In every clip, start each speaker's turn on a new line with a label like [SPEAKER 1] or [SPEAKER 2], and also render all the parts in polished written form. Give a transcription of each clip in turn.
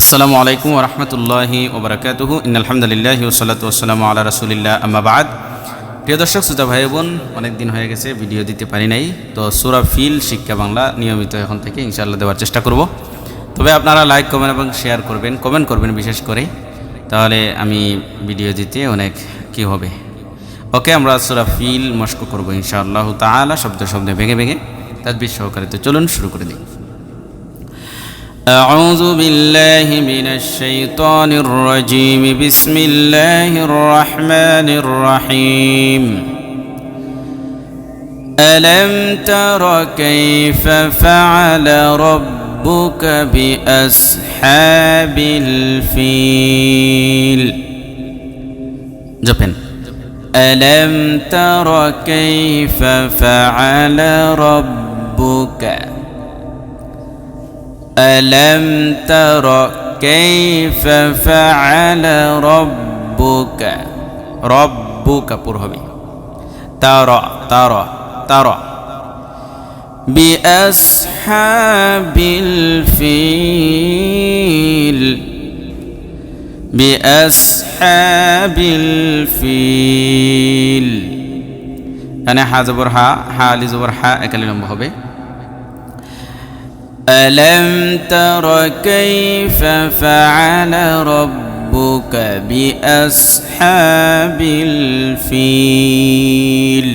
[SPEAKER 1] আসসালামু আলাইকুম ওয়া রাহমাতুল্লাহি ওয়া বারাকাতুহু ইন্নাল হামদুলিল্লাহি ওয়া সলাতু ওয়াসসালামু আলা রাসূলিল্লাহ আম্মা বা'দ। প্রিয় দর্শক শ্রোতা ভাই বোন, অনেক দিন হয়ে গেছে ভিডিও দিতে পারি নাই, তো সূরা ফিল শিক্ষা বাংলা নিয়মিত এখন থেকে ইনশাআল্লাহ দেওয়ার চেষ্টা করব। তবে আপনারা লাইক কমেন্ট এবং শেয়ার করবেন, কমেন্ট করবেন বিশেষ করে, তাহলে আমি ভিডিও দিতে অনেক কি হবে। ওকে, আমরা সূরা ফিল মশক করব ইনশাআল্লাহ তাআলা, শব্দ শব্দে ভেঙে ভেঙে তাদবির সহকারে। তো চলুন শুরু করে দিই। أعوذ بالله من الشيطان الرجيم. بسم الله الرحمن الرحيم. ألم تر كيف فعل ربك بأصحاب الفيل؟ جبن. ألم تر كيف فعل ربك؟ ألم تر كيف فعل ربك؟ ربك পড়বে তারা তারা তারা بأصحاب الفيل بأصحاب الفيل। এখানে হা জবর হা, হা আলি জবর হা, একালি লম্বা হবে। ألم تر كيف فعل ربك بأصحاب الفيل؟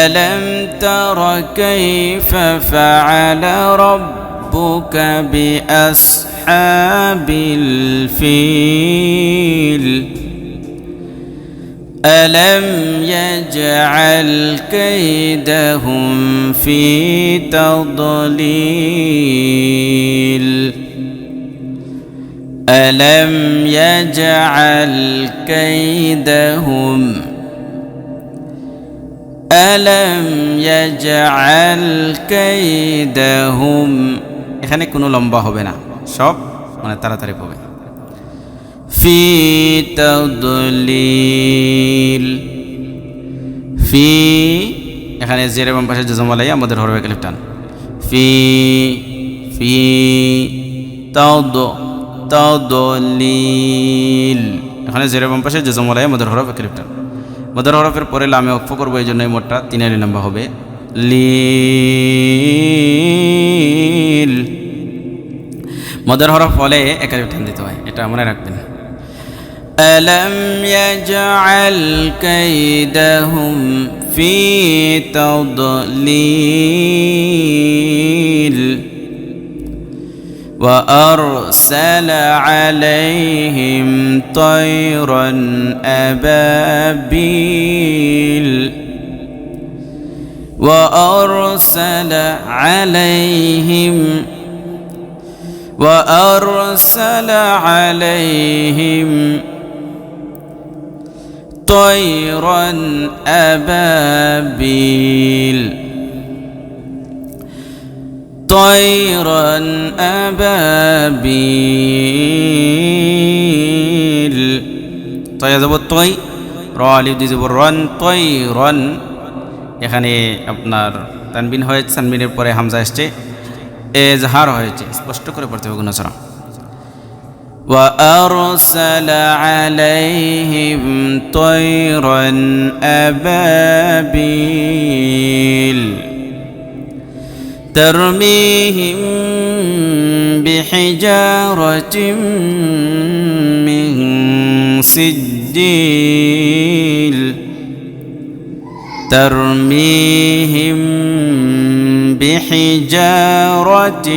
[SPEAKER 1] ألم تر كيف فعل ربك بأصحاب الفيل؟ ألم يجعل كيدهم في تضليل؟ ألم يجعل كيدهم ألم يجعل كيدهم এখানে কোনো লম্বা হবে না, সব মানে তাড়াতাড়ি হবে। في تضليل في এখানে জেরের বাম পাশে জজম আলাই আমাদের হরফে কালিফ টান। في في تضليل এখানে জেরের বাম পাশে জজম আলাই আমাদের হরফে কালিফ টান। মদের হরফের পরে লামে ওয়াকফ করব, এই জন্য এই মোটটা তিনারি লম্বা হবে। লিল মদের হরফ হলে একালিফ টান দিতে হয়, এটা মনে রাখবেন। ألم يجعل كيدهم في تضليل وأرسل عليهم طيرا أبابيل وأرسل عليهم طيرا أبابيل طيرا أبابيل طيب জবর তৈ, র আলিফ দি জবর রন, তৈরন। এখানে আপনার তানবিন হয়েছে, তানবিনের পরে হামজা আসছে, এজহার হয়েছে, স্পষ্ট করে পড়তে হবে গুণাছড়া। وأرسل عليهم طيرا أبابيل ترميهم بحجارة من سجيل ترميهم بحجارة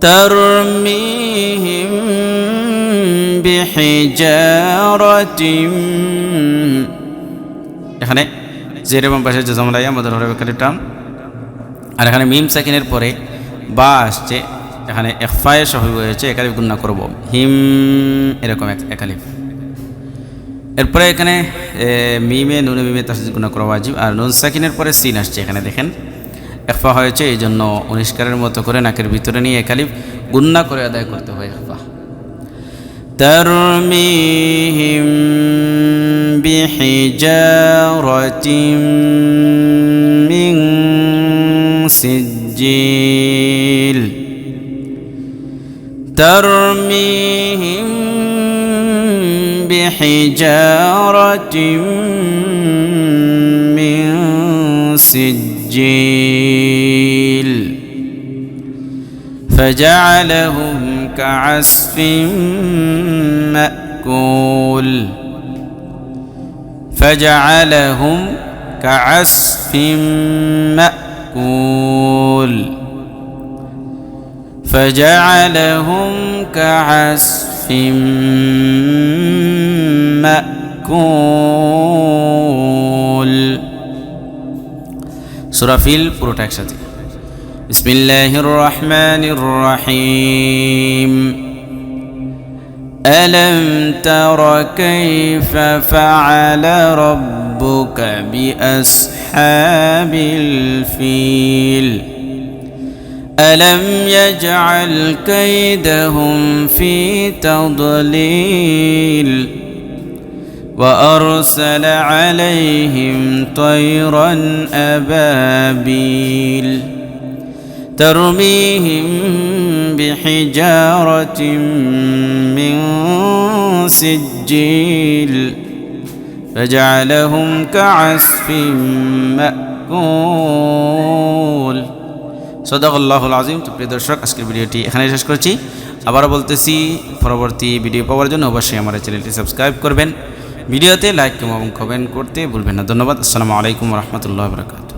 [SPEAKER 1] ترميهم بحجارة এখানে জেরে বাম পাশে জজম আলাই আমাদের হরফে কালিফ টান, আর এখানে মিম সাকিনের পরে বা আসছে, এখানে ইখফায়ে সহিহ হয়েছে, একালিফ গুণনা করব, হিম এরকম একালিফ। এরপরে এখানে মিমে নুনে মিমে তাসদীদ গুণা করা ওয়াজিব, আর নুন সাকিনের পরে সিন আসছে, এখানে দেখেন ইখফা হয়েছে, এই জন্য উনিশকারের মতো করে নাকের ভিতরে নিয়ে একালিফ গুণনা করে আদায় করতে হয় ইখফা। ترميهم بحجارة من سجيل ترميهم بحجارة من سجيل فجعلهم كعصف مأكول فجعلهم كعصف مأكول فجعلهم كعصف مأكول সূরা ফিল পুরোটা একসাথে বিসমিল্লাহির রহমানির রহিম ألم تر كيف فعل ربك بأصحاب الفيل ألم يجعل كيدهم في تضليل وأرسل عليهم طيرا أبابيل ترميهم بحجارة من سجيل فجعلهم كعصف مأكول সদাকাল্লাহুল আযীম। তো প্রিয় দর্শক, আজকের ভিডিওটি এখানে শেষ করছি। আবারও বলতেছি, পরবর্তী ভিডিও পাওয়ার জন্য অবশ্যই আমার চ্যানেলটি সাবস্ক্রাইব করবেন, ভিডিওতে লাইক এবং কমেন্ট করতে ভুলবেন না। ধন্যবাদ। আসসালামু আলাইকুম ওয়া রাহমাতুল্লাহি ওয়া বারাকাতুহু।